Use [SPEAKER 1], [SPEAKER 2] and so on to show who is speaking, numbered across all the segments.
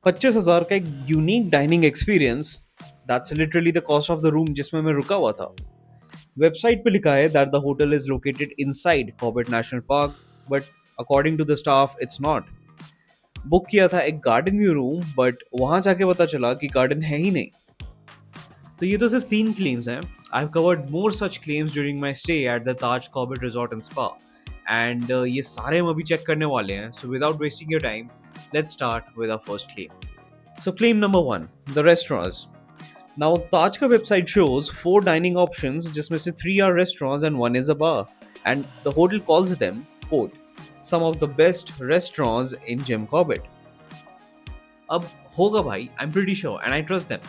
[SPEAKER 1] 25,000 का एक unique dining experience, that's literally the cost of the room जिसमें मैं रुका हुआ था। वेबसाइट पे लिखा है that the hotel is located inside Corbett national park, but according to the staff it's not. Book किया था एक गार्डन व्यू रूम, बट वहां जाके पता चला कि गार्डन है ही नहीं। तो ये तो सिर्फ 3 क्लेम्स हैं। I have covered more such claims during my stay at the Taj Corbett resort and spa, and ये सारे हम अभी चेक करने वाले हैं। So without wasting your time, let's start with our first claim. So claim number one, the restaurants. Now Taj ka website shows 4 dining options जिसमें से 3 are restaurants and 1 is a bar. And the hotel calls them, quote, some of the best restaurants in Jim Corbett. अब होगा भाई, I'm pretty sure and I trust them.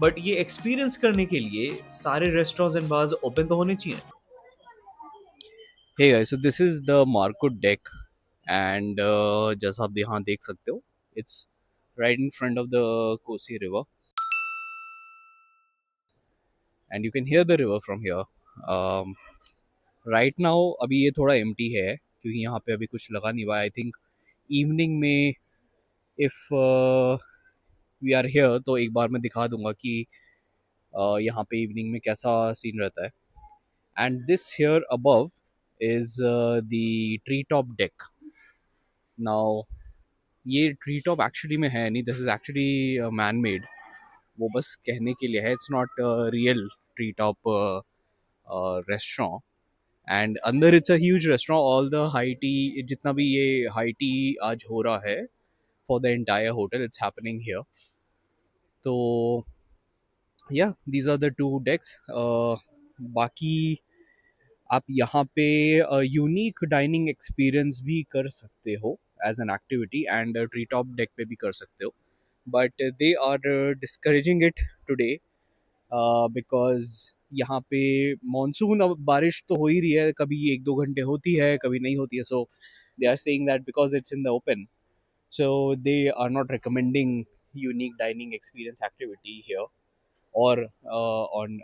[SPEAKER 1] But ये experience करने के लिए सारे restaurants and bars open तो होने चाहिए.
[SPEAKER 2] Hey guys, so this is the Marco deck, and जैसा आप यहाँ देख सकते हो, it's right in front of the Kosi River, and you can hear the river from here. Um, right now अभी ये थोड़ा empty है क्योंकि यहाँ पे अभी कुछ लगा नहीं हुआ. I think evening में if we are here तो एक बार मैं दिखा दूंगा कि यहाँ पे evening में कैसा सीन रहता है. And this here above is the treetop deck. Now ये ट्री टॉप एक्चुअली में है नहीं, this is actually man made. वो बस कहने के लिए है, it's not real tree top restaurant. And अंदर it's a huge restaurant. All the high tea, जितना भी ये हाई टी आज हो रहा है for the entire hotel, it's happening here. तो yeah these are the two decks. बाकी आप यहाँ पे यूनिक डाइनिंग एक्सपीरियंस भी कर सकते हो as an activity, and tree top deck पे भी कर सकते हो, but they are discouraging it today because यहाँ पे मॉनसून, अब बारिश तो हो ही रही है, कभी 1-2 घंटे होती है, कभी नहीं होती है. So they are saying that because it's in the open, so they are not recommending unique dining experience activity here or on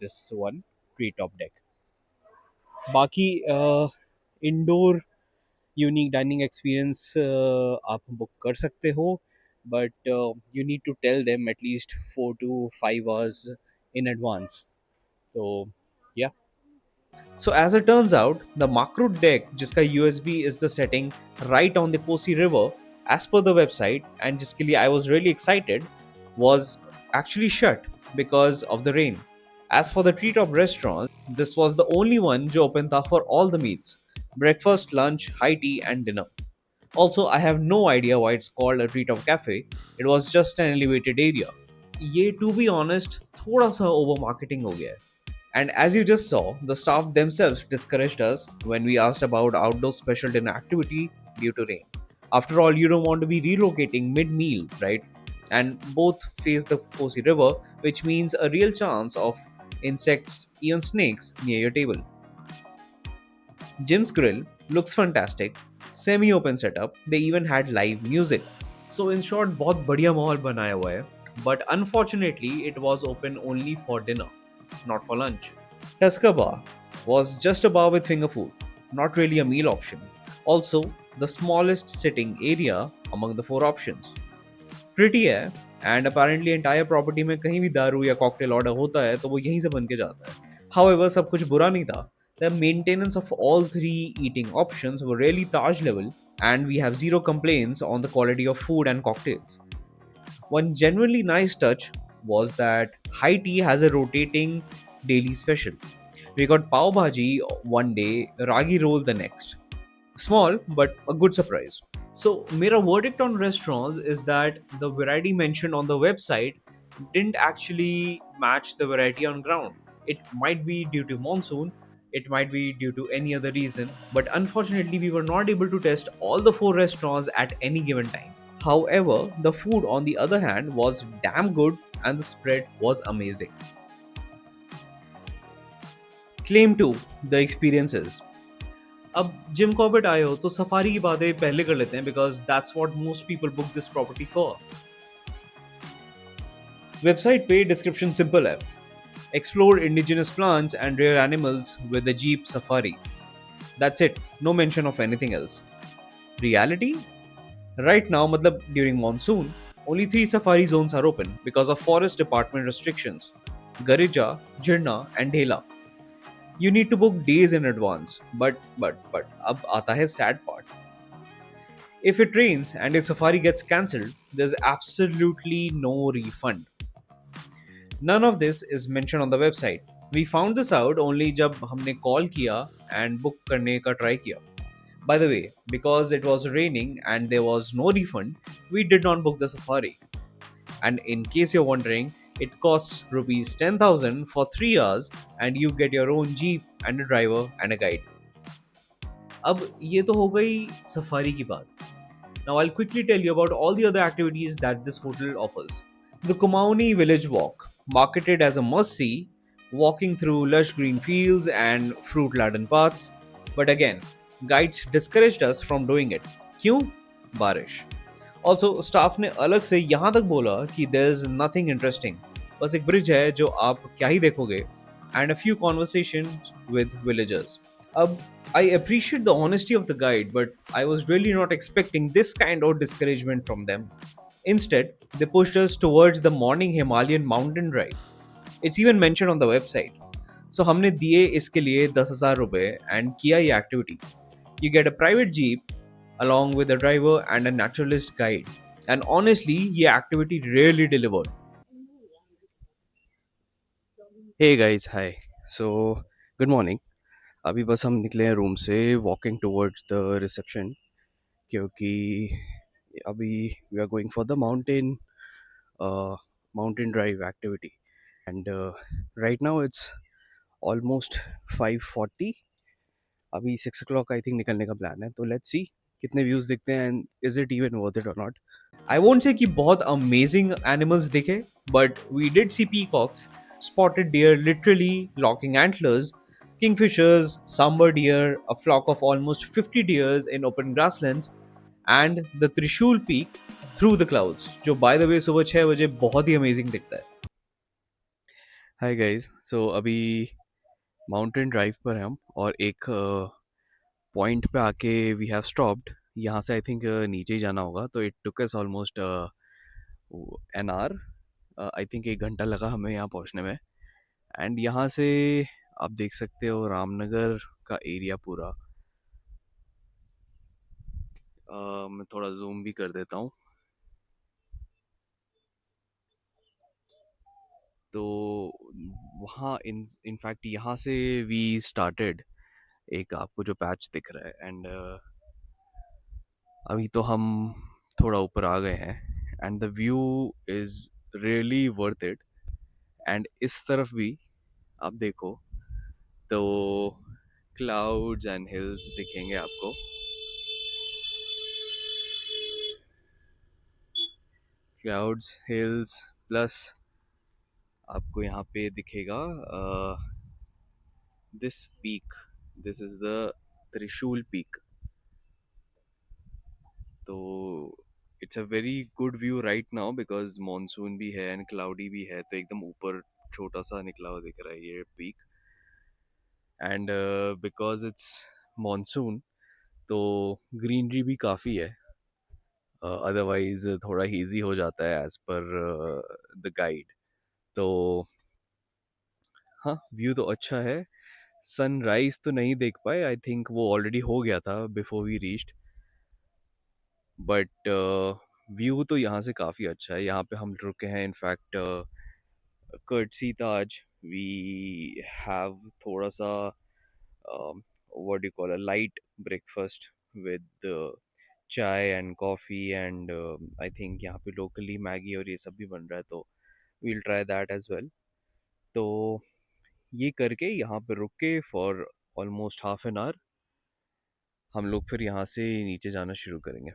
[SPEAKER 2] this one treetop deck. बाकी इंडोर यूनिक डाइनिंग एक्सपीरियंस आप बुक कर सकते हो, but you need to tell them at least 4 to 5 hours in advance. तो या
[SPEAKER 1] So as it turns out, the macro deck जिसका USB is the setting right on the Kosi River as per the website, and जिसके लिए I was really excited, was actually shut because of the rain. As for the treetop restaurant, this was the only one जो open था for all the meals, breakfast, lunch, high tea and dinner. Also, I have no idea why it's called a treetop cafe. It was just an elevated area. ये to be honest थोड़ा सा over marketing हो गया है. And as you just saw, the staff themselves discouraged us when we asked about outdoor special dinner activity due to rain. After all, you don't want to be relocating mid meal, right? And both face the Kosi River, which means a real chance of insects, even snakes, near your table. Jim's Grill looks fantastic, semi open setup, they even had live music. So, in short, बहुत बढ़िया माहौल बनाया हुआ है, but unfortunately, it was open only for dinner, not for lunch. Tusker Bar was just a bar with finger food, not really a meal option. Also, the smallest sitting area among the 4 options. Pretty है, and apparently entire property में कहीं भी दारू या cocktail order होता है तो वो यहीं से बन के जाता है. However, सब कुछ बुरा नहीं था. The maintenance of all 3 eating options were really Taj level, and we have zero complaints on the quality of food and cocktails. One genuinely nice touch was that High Tea has a rotating daily special. We got pav bhaji one day, ragi roll the next. Small but a good surprise. So, my verdict on restaurants is that the variety mentioned on the website didn't actually match the variety on ground. It might be due to monsoon, it might be due to any other reason, but unfortunately, we were not able to test all the 4 restaurants at any given time. However, the food on the other hand was damn good and the spread was amazing. Claim 2, the experiences. अब Jim Corbett आए हो तो safari की बातें पहले कर लेते हैं because that's what most people book this property for. Website पे डिस्क्रिप्शन सिंपल है. Explore indigenous plants and rare animals with the Jeep Safari. That's it. No mention of anything else. Reality? Right now, मतलब during monsoon, Only 3 safari zones are open because of forest department restrictions: Garija, Jirna, and Dhela. You need to book days in advance. But, ab aata hai sad part. If it rains and your safari gets cancelled, there's absolutely no refund. None of this is mentioned on the website. We found this out only जब हमने call किया and book करने का try किया. By the way, because it was raining and there was no refund, we did not book the safari. And in case you're wondering, it costs rupees 10,000 for 3 hours and you get your own jeep and a driver and a guide. अब ये तो हो गई safari की बात. Now I'll quickly tell you about all the other activities that this hotel offers. The Kumaoni Village Walk, marketed as a must-see, walking through lush green fields and fruit-laden paths. But again, guides discouraged us from doing it. क्यों? बारिश. Also, staff ने अलग से यहाँ तक बोला कि there's nothing interesting. बस एक ब्रिज है जो आप क्या ही देखोगे, and a few conversations with villagers. अब I appreciate the honesty of the guide, but I was really not expecting this kind of discouragement from them. Instead, they pushed us towards the morning Himalayan mountain drive. It's even mentioned on the website. So हमने दिए इसके लिए 10,000 रुपए and किया ये activity. You get a private jeep along with a driver and a naturalist guide. And honestly, ये activity really delivered.
[SPEAKER 2] Hey guys, hi. So, good morning. अभी बस हम निकले हैं रूम से वॉकिंग टुवर्ड्स द रिसेप्शन क्योंकि अभी we are going for the mountain drive activity and right now it's almost 5:40. अभी 6 o'clock आई थिंक निकलने का प्लान है, तो लेट्स सी कितने व्यूज़ दिखते हैं and is it even worth it और नॉट.
[SPEAKER 1] I won't say कि बहुत amazing animals दिखे, but we did see peacocks, spotted deer literally locking antlers, kingfishers, sambar deer, a flock of almost 50 deers in open grasslands, and the Trishul Peak through the clouds, जो by the way सुबह 6 बजे बहुत ही amazing दिखता है.
[SPEAKER 2] Hi guys, सो अभी mountain drive पर हैं हम और एक पॉइंट पे आके वी हैव स्टॉप्ड. यहाँ से आई थिंक नीचे ही जाना होगा, तो it took us almost an hour. I think 1 घंटा लगा हमें यहाँ पहुँचने में. एंड यहाँ से आप देख सकते हो रामनगर का एरिया पूरा. मैं थोड़ा जूम भी कर देता हूँ. तो वहाँ इनफैक्ट यहाँ से वी स्टार्टेड. एक आपको जो पैच दिख रहा है एंड अभी तो हम थोड़ा ऊपर आ गए हैं and the view is really worth it. And इस तरफ भी आप देखो तो क्लाउड्स एंड हिल्स दिखेंगे आपको. क्लाउड्स, हिल्स प्लस आपको यहाँ पे दिखेगा this peak. This is the त्रिशूल पीक. तो it's a very good view right now because monsoon भी है एंड क्लाउडी भी है, तो एकदम ऊपर छोटा सा निकला हुआ दिख रहा है ये peak. And because it's monsoon तो ग्रीनरी भी काफ़ी है. अदरवाइज थोड़ा हीजी हो जाता है एज पर द गाइड. तो हाँ, व्यू तो अच्छा है. सनराइज तो नहीं देख पाए, आई थिंक वो ऑलरेडी हो गया था before we reached. But view तो यहाँ से काफ़ी अच्छा है. यहाँ पे हम रुके हैं in fact courtesy Taj. We have थोड़ा सा what do call a light breakfast with chai and coffee and I think यहाँ पे लोकली मैगी और ये सब भी बन रहा है, तो we'll try that as well. तो ये करके यहाँ पे रुक के for almost half an hour हम लोग फिर यहाँ से नीचे जाना शुरू करेंगे.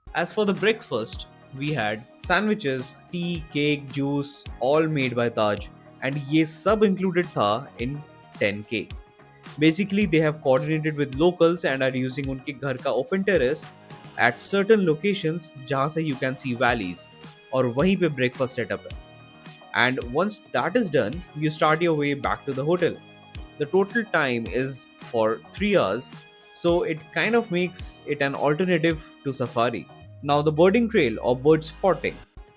[SPEAKER 1] As for the breakfast, we had sandwiches, tea, cake, juice, all made by Taj, and ये सब included था in 10K. Basically, they have coordinated with locals and are using उनके घर का open terrace at certain locations जहाँ से you can see valleys, और वहीं पे breakfast setup है. And once that is done, you start your way back to the hotel. The total time is for 3 hours, so it kind of makes it an alternative to safari. Now, the birding trail or bird spotting,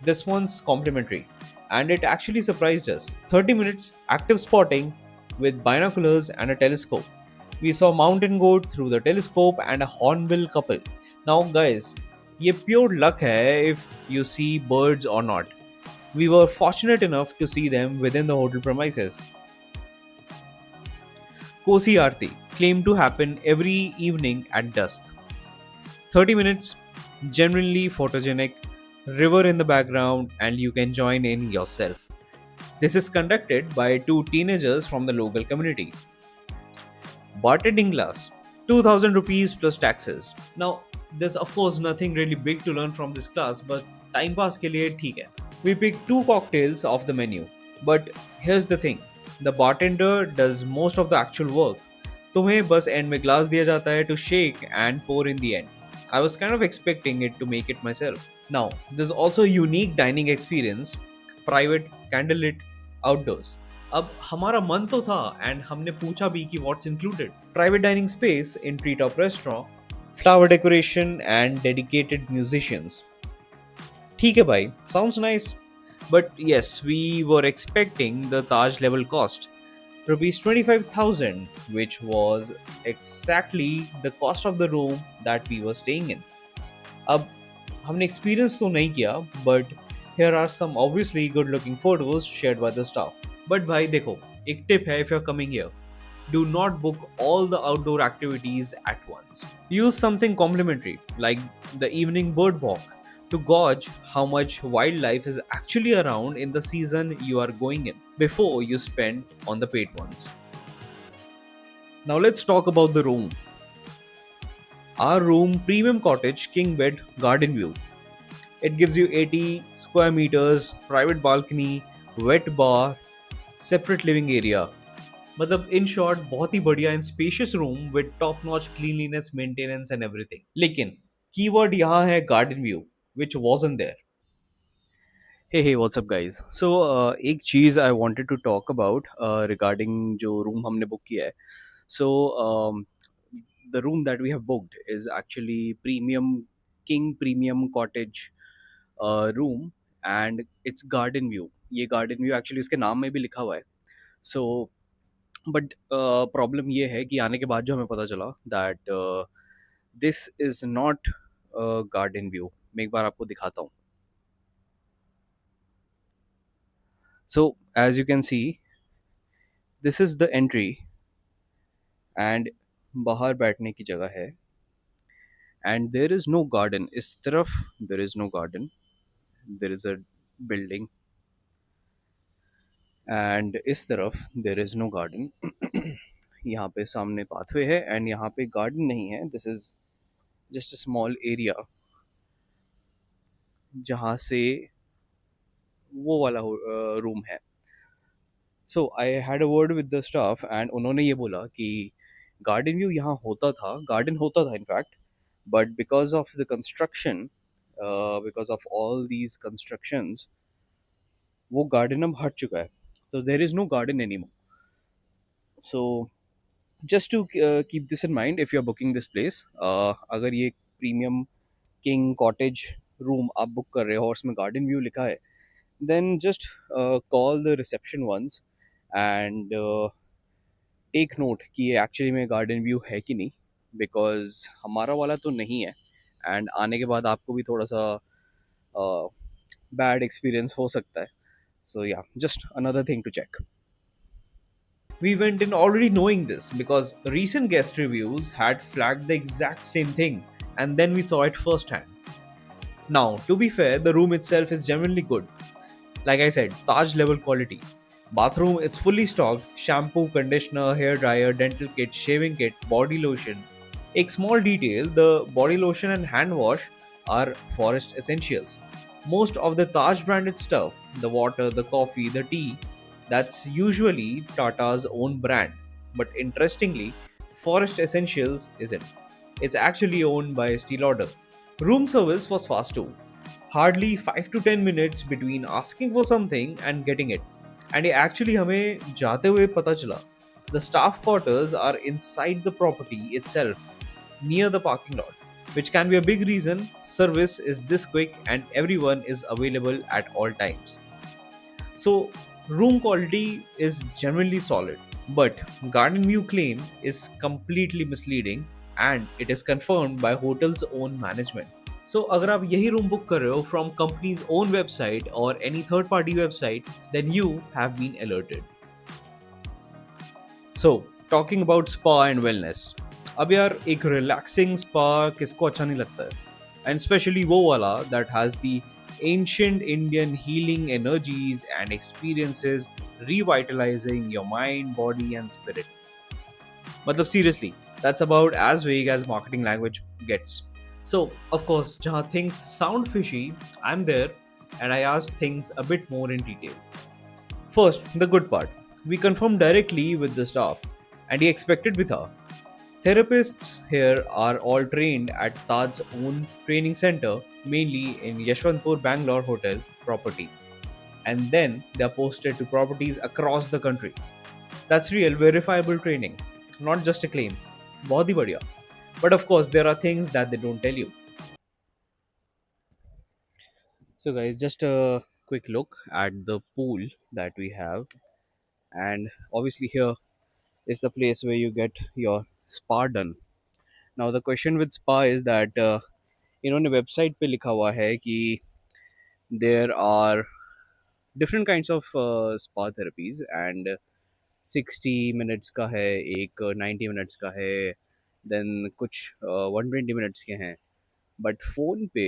[SPEAKER 1] this one's complimentary, and it actually surprised us. 30 minutes active spotting with binoculars and a telescope. We saw mountain goat through the telescope and a hornbill couple. Now, guys, ये pure luck है if you see birds or not. We were fortunate enough to see them within the hotel premises. Kosi Aarti claimed to happen every evening at dusk. 30 minutes, genuinely photogenic, river in the background, and you can join in yourself. This is conducted by two teenagers from the local community. Bartending class, 2000 rupees plus taxes. Now, there's of course nothing really big to learn from this class, but time pass के लिए ठीक है. We picked two cocktails off the menu. But here's the thing, the bartender does most of the actual work. तुम्हें बस end में glass दिया जाता है to shake and pour in the end. I was kind of expecting it to make it myself. Now, there's also a unique dining experience, private, candlelit, outdoors. अब हमारा मन तो था एंड हमने पूछा भी कि what's included. Private dining space in tree top restaurant, flower decoration and dedicated musicians. ठीक है भाई, sounds nice, but yes, we were expecting the Taj level cost rupees 25,000, which was exactly the cost of the room that we were staying in. अब हमने experience तो नहीं किया, but here are some obviously good looking photos shared by the staff. But भाई देखो, एक tip है if you're coming here. Do not book all the outdoor activities at once. Use something complimentary like the evening bird walk to gauge how much wildlife is actually around in the season you are going in before you spend on the paid ones. Now let's talk about the room. Our room, premium cottage, king bed, garden view. It gives you 80 square meters, private balcony, wet bar, separate living area. मतलब in short बहुत ही बढ़िया and spacious room with top notch cleanliness, maintenance and everything. लेकिन keyword यहाँ है garden view, which wasn't there.
[SPEAKER 2] Hey, what's up guys? So एक चीज़ I wanted to talk about regarding जो room हमने book किया है. So the room that we have booked is actually king premium cottage room and it's garden view. ये garden view actually उसके नाम में भी लिखा हुआ है. So बट प्रॉब्लम ये है कि आने के बाद जो हमें पता चला that this is not garden view. मैं एक बार आपको दिखाता हूँ. So as you can see this is the entry and बाहर बैठने की जगह है and there is no garden. इस तरफ there is no garden, there is a building and इस तरफ देर इज नो गार्डन. यहाँ पे सामने पाथवे है एंड यहाँ पे गार्डन नहीं है. This is just a small area जहाँ से वो वाला रूम है. So I had a word with the staff and उन्होंने ये बोला कि गार्डन व्यू यहाँ गार्डन होता था in fact, but because of the construction, because of all these constructions, वो गार्डन अब हट चुका है. तो there is no garden anymore. So just to keep this in mind if you're booking this place, अगर ये प्रीमियम किंग कॉटेज रूम आप book कर रहे हो और उसमें गार्डन व्यू लिखा है, then just call the reception ones and take note कि ये एक्चुअली में गार्डन व्यू है कि नहीं, बिकॉज हमारा वाला तो नहीं है एंड आने के बाद आपको भी थोड़ा सा बैड एक्सपीरियंस हो सकता है. So yeah, just another thing to check.
[SPEAKER 1] We went in already knowing this because recent guest reviews had flagged the exact same thing and then we saw it firsthand. Now, to be fair, the room itself is genuinely good. Like I said, Taj level quality. Bathroom is fully stocked, shampoo, conditioner, hair dryer, dental kit, shaving kit, body lotion. A small detail, the body lotion and hand wash are Forest essentials. Most of the Taj branded stuff, the water, the coffee, the tea, that's usually Tata's own brand. But interestingly, Forest Essentials isn't. It's actually owned by Steel Order. Room service was fast too. Hardly 5 to 10 minutes between asking for something and getting it. And ये actually हमें जाते हुए पता चला. The staff quarters are inside the property itself. near the parking lot, which can be a big reason service is this quick and everyone is available at all times. So, room quality is generally solid, but Garden View claim is completely misleading and it is confirmed by hotel's own management. So, अगर आप यही room book कर रहे हो from company's own website or any third party website, then you have been alerted. So, talking about spa and wellness. अब यार एक relaxing spa किसको अच्छा नहीं लगता है? And especially वो वाला that has the ancient Indian healing energies and experiences revitalizing your mind, body and spirit. मतलब seriously, that's about as vague as marketing language gets. So, of course, जहाँ things sound fishy, I'm there and I ask things a bit more in detail. First, the good part. We confirmed directly with the staff and he expected with her. Therapists here are all trained at Taj's own training center, mainly in Yashwantpur Bangalore Hotel property. And then they are posted to properties across the country. That's real, verifiable training, not just a claim. बहुत ही बढ़िया. But of course, there are things that they don't tell you.
[SPEAKER 2] So, guys, just a quick look at the pool that we have, and obviously, here is the place where you get your spa done. Now, the question with spa is that इन्होंने website पे लिखा हुआ है कि there are different kinds of spa therapies and 60 minutes का है, एक 90 minutes का है, देन कुछ 120 minutes के हैं. बट फ़ोन पे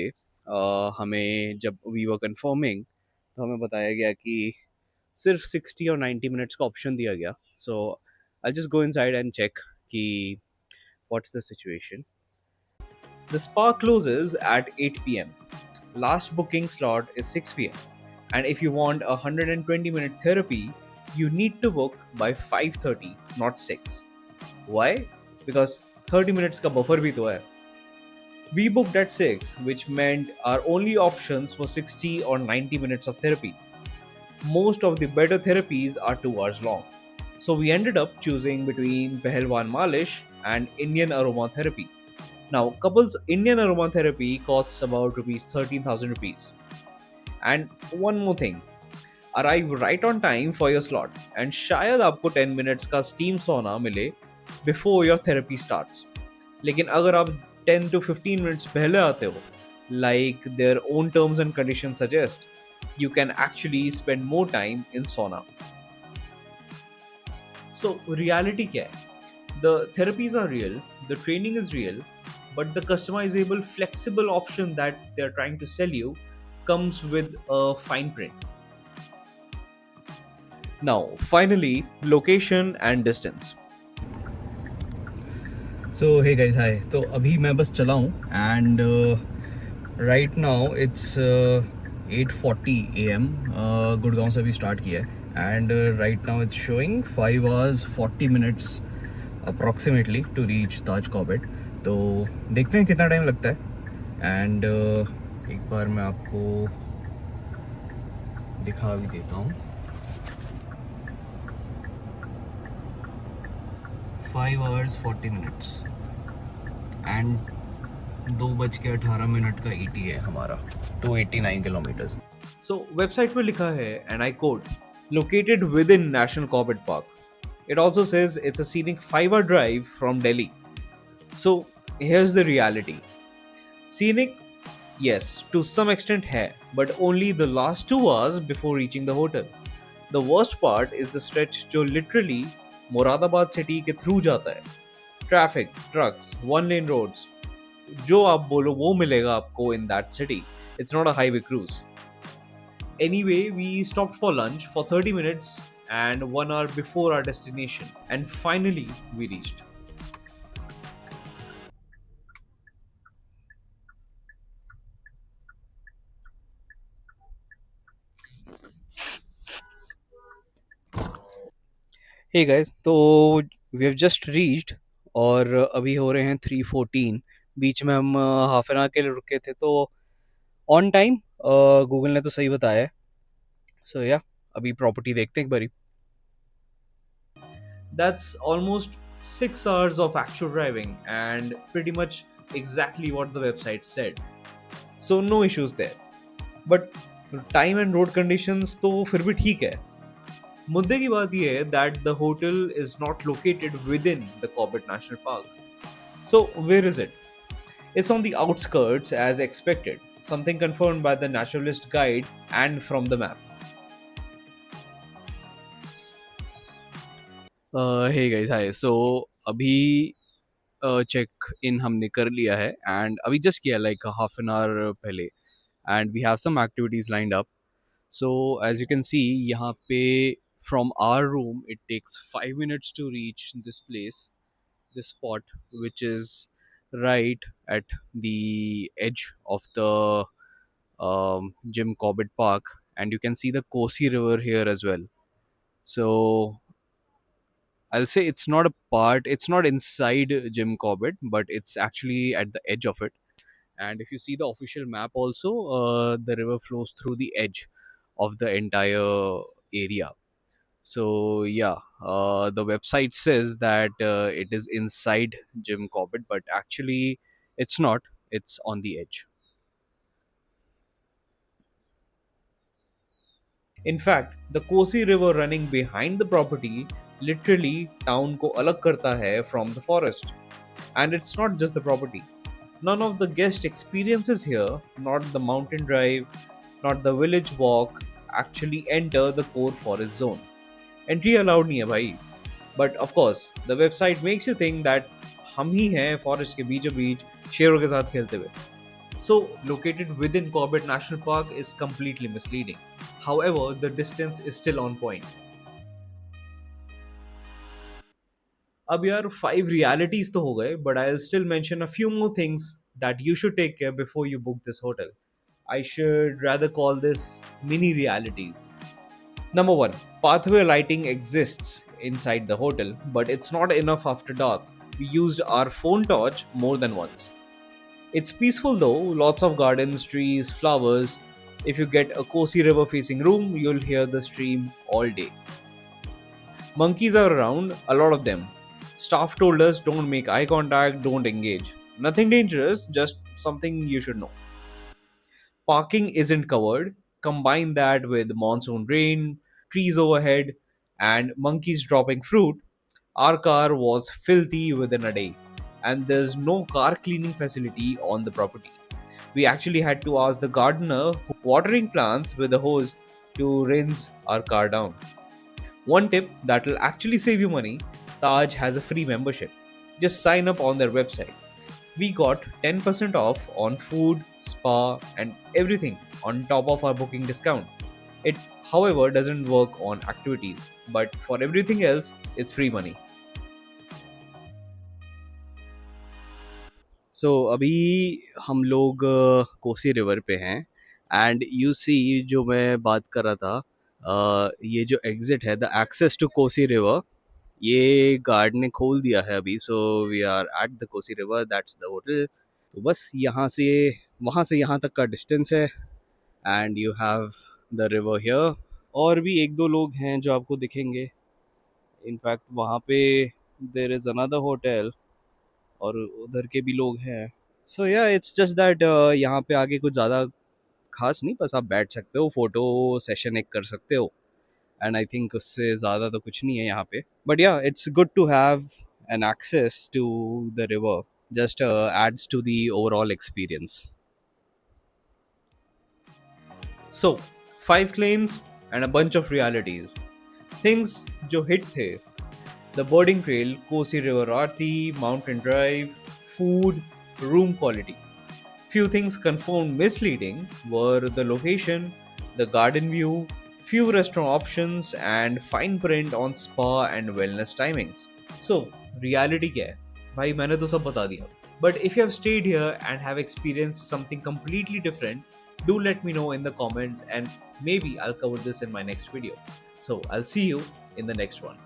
[SPEAKER 2] हमें जब वी वर कन्फर्मिंग तो हमें बताया गया कि सिर्फ 60 और 90 मिनट्स का ऑप्शन दिया गया. So I just go inside and check कि what's the situation.
[SPEAKER 1] The spa closes at 8 p.m. Last booking slot is 6 p.m. And if you want a 120-minute therapy, you need to book by 5:30, not 6. Why? Because 30 minutes का buffer भी तो है. We booked at 6, which meant our only options were 60 or 90 minutes of therapy. Most of the better therapies are 2 hours long. So we ended up choosing between Pehelwan Malish and Indian aromatherapy. Now, couples Indian aromatherapy costs about rupees 13,000 rupees. And one more thing, arrive right on time for your slot and शायद आपको 10 minutes का steam sauna मिले before your therapy starts. लेकिन अगर आप 10 to 15 minutes पहले आते हो, like their own terms and conditions suggest, you can actually spend more time in sauna. So, reality क्या है? The therapies are real, the training is real, but the customizable, flexible option that they're trying to sell you comes with a fine print. Now, finally, location and distance.
[SPEAKER 2] So hey guys hi. तो अभी मैं बस चला हूँ and right now it's 8:40 AM. Gurgaon से अभी start किया है and right now it's showing 5 hours 40 minutes approximately to reach Taj Corbett. तो देखते हैं कितना टाइम लगता है एंड एक बार मैं आपको दिखा भी देता हूँ. 5 hours 40 minutes एंड 2:18 का ET है हमारा, 289 किलोमीटर्स.
[SPEAKER 1] So, website पे लिखा है, and I quote, located within National Corbett Park. It also says it's a scenic 5-hour drive from Delhi. So, here's the reality. Scenic, yes, to some extent है, but only the last 2 hours before reaching the hotel. The worst part is the stretch जो literally Moradabad city के through जाता है. Traffic, trucks, one-lane roads. जो आप बोलो वो मिलेगा आपको in that city. It's not a highway cruise. Anyway, we stopped for lunch for 30 minutes and 1 hour before our destination. And finally, we reached.
[SPEAKER 2] Hey guys, तो we have just reached और अभी हो रहे हैं 3:14. बीच में हम हाफ एन आवर के लिए रुके थे, तो ऑन टाइम गूगल ने तो सही बताया है. सो या अभी प्रॉपर्टी देखते हैं एक बारी.
[SPEAKER 1] That's almost 6 hours of actual driving and pretty much exactly what the website said. So no issues there. But time and road conditions तो फिर भी ठीक है. मुद्दे की बात यह है that the hotel is not located within the Corbett National Park. So where is it? It's on the outskirts as expected, something confirmed by the naturalist guide and from the map.
[SPEAKER 2] Hey guys, hi. So अभी check इन हमने कर लिया है and अभी just किया like half an hour पहले, and we have some activities lined up. So as you can see यहाँ पे from our room it takes 5 minutes to reach this place, this spot, which is right at the edge of the Jim Corbett Park, and you can see the Kosi River here as well. So I'll say it's not inside Jim Corbett, but it's actually at the edge of it. And if you see the official map also, the river flows through the edge of the entire area. So yeah, the website says that it is inside Jim Corbett, but actually it's not. It's on the edge.
[SPEAKER 1] In fact, the Kosi River running behind the property literally town को अलग करता है from the forest. And it's not just the property. None of the guest experiences here, not the mountain drive, not the village walk, actually enter the core forest zone. Entry allowed नहीं है भाई. But of course, the website makes you think that हम ही हैं forest के बीचों बीच शेरों के साथ खेलते हुए. So, located within Corbett National Park is completely misleading. However, the distance is still on point. अब यार 5 realities तो हो गए, but I'll still mention a few more things that you should take care before you book this hotel. I should rather call this mini realities. Number 1, pathway lighting exists inside the hotel, but it's not enough after dark. We used our phone torch more than once. It's peaceful though, lots of gardens, trees, flowers. If you get a cozy river facing room, you'll hear the stream all day. Monkeys are around, a lot of them. Staff told us don't make eye contact, don't engage. Nothing dangerous, just something you should know. Parking isn't covered. Combine that with monsoon rain, trees overhead, and monkeys dropping fruit. Our car was filthy within a day, and there's no car cleaning facility on the property. We actually had to ask the gardener watering plants with a hose to rinse our car down. One tip that will actually save you money: Taj has a free membership. Just sign up on their website. We got 10% off on food, spa, and everything on top of our booking discount. It, however, doesn't work on activities, but for everything else, it's free money.
[SPEAKER 2] सो अभी हम लोग Kosi river पे हैं, and you see जो मैं बात कर रहा था, ये जो एग्जिट है, the access to Kosi river, ये गार्ड ने खोल दिया है अभी. So we are at the Kosi river, that's the hotel. तो बस यहाँ से वहाँ से यहाँ तक का डिस्टेंस है, and you have the river here. और भी एक दो लोग हैं जो आपको दिखेंगे. इनफैक्ट वहाँ पे देर इज़ अनदर होटल, और उधर के भी लोग हैं. सो या इट्स जस्ट दैट यहाँ पे आगे कुछ ज़्यादा खास नहीं, बस आप बैठ सकते हो, फोटो सेशन एक कर सकते हो, एंड आई थिंक उससे ज़्यादा तो कुछ नहीं है यहाँ पे. But yeah it's good to have an access to the river, just adds to the overall experience.
[SPEAKER 1] So, 5 claims and a bunch of realities. Things जो hit थे: the boarding trail, Kosi River Aarti, mountain drive, food, room quality. Few things confirmed misleading were the location, the garden view, few restaurant options, and fine print on spa and wellness timings. So, reality क्या है? भाई मैंने तो सब बता दिया. But if you have stayed here and have experienced something completely different, do let me know in the comments and maybe I'll cover this in my next video. So I'll see you in the next one.